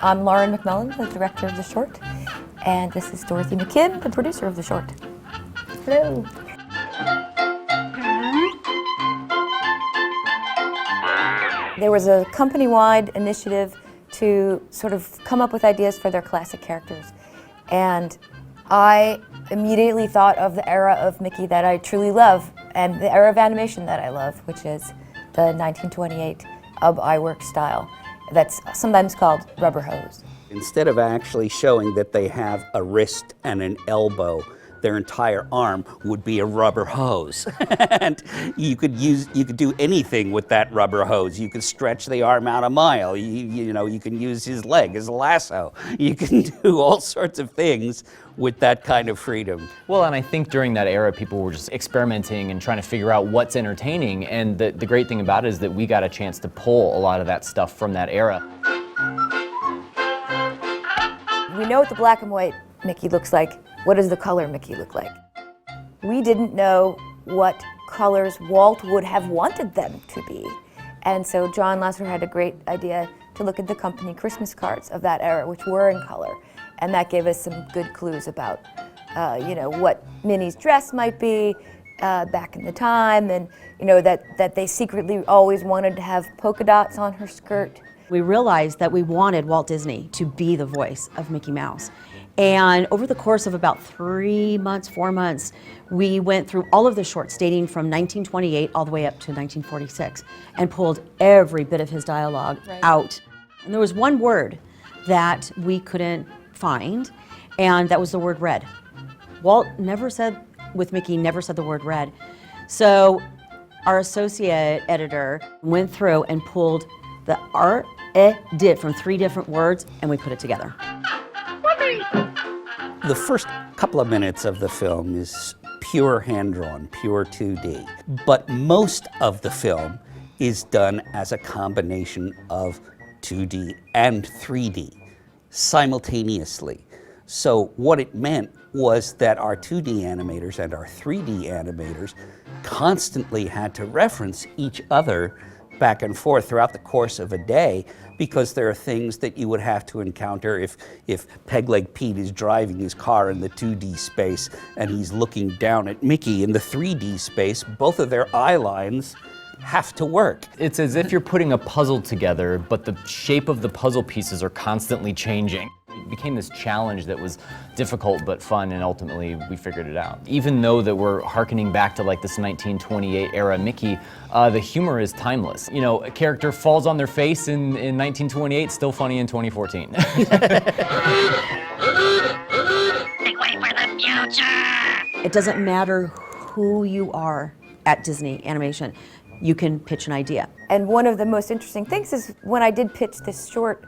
I'm Lauren McMullen, the director of the short, and this is Dorothy McKim, the producer of the short. Hello. There was a company-wide initiative to sort of come up with ideas for their classic characters, and I immediately thought of the era of Mickey that I truly love, and the era of animation that I love, which is the 1928 Ub Iwerk style that's sometimes called rubber hose. Instead of actually showing that they have a wrist and an elbow, their entire arm would be a rubber hose. And you could do anything with that rubber hose. You could stretch the arm out a mile. You can use his leg as a lasso. You can do all sorts of things with that kind of freedom. Well, and I think during that era, people were just experimenting and trying to figure out what's entertaining. And the great thing about it is that we got a chance to pull a lot of that stuff from that era. We know what the black and white Mickey looks like. What does the color Mickey look like? We didn't know what colors Walt would have wanted them to be. And so John Lasseter had a great idea to look at the company Christmas cards of that era, which were in color. And that gave us some good clues about what Minnie's dress might be back in the time, and that they secretly always wanted to have polka dots on her skirt. We realized that we wanted Walt Disney to be the voice of Mickey Mouse. And over the course of about 4 months, we went through all of the shorts dating from 1928 all the way up to 1946 and pulled every bit of his dialogue out. And there was one word that we couldn't find, and that was the word red. Walt never said, with Mickey, never said the word red. So our associate editor went through and pulled the R-E-D from 3 different words, and we put it together. The first couple of minutes of the film is pure hand-drawn, pure 2D. But most of the film is done as a combination of 2D and 3D simultaneously. So what it meant was that our 2D animators and our 3D animators constantly had to reference each other back and forth throughout the course of a day, because there are things that you would have to encounter if Peg-Leg Pete is driving his car in the 2D space and he's looking down at Mickey in the 3D space. Both of their eye lines have to work. It's as if you're putting a puzzle together, but the shape of the puzzle pieces are constantly changing. It became this challenge that was difficult but fun, and ultimately we figured it out. Even though that we're hearkening back to like this 1928 era Mickey, the humor is timeless. A character falls on their face in 1928, still funny in 2014. Make way for the future! It doesn't matter who you are at Disney Animation. You can pitch an idea. And one of the most interesting things is when I did pitch this short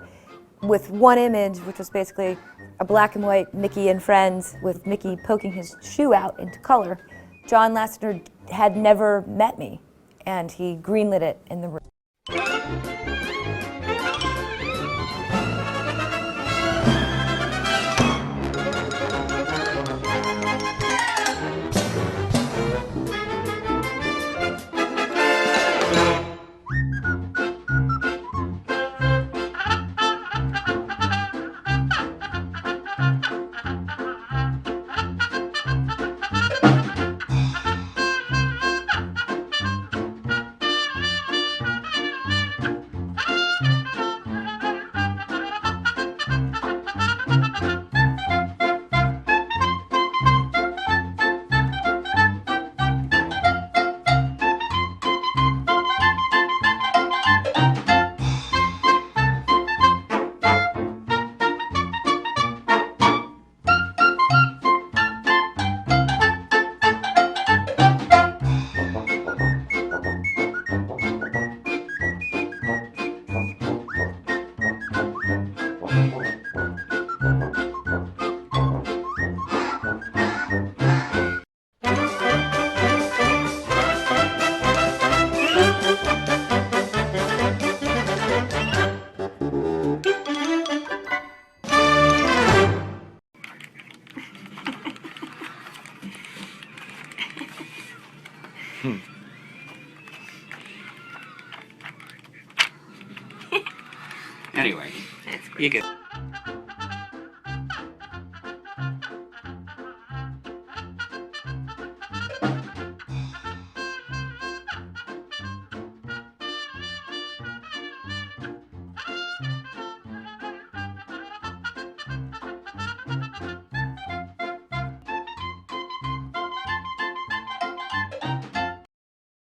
with one image, which was basically a black and white Mickey and Friends with Mickey poking his shoe out into color, John Lasseter had never met me, and he greenlit it in the room. Anyway, you get